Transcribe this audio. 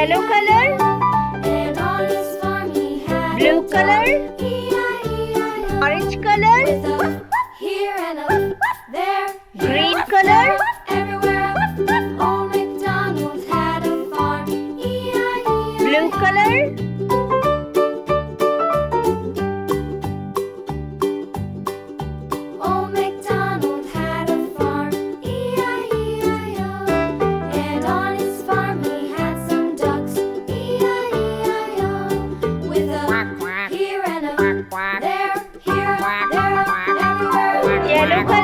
Yellow color. And on his farm he had Blue a color. dog. E-I-E-I-O. Orange color. With a here and a there. Green color. Everywhere. Old MacDonald had a farm. E-I-E-I-O. Blue color. Old MacDonald had a farm. E-I-E-I-O. And on his farm he had some ducks. E-I-E-I-O. With a here and a there, here, there, everywhere. Yellow color.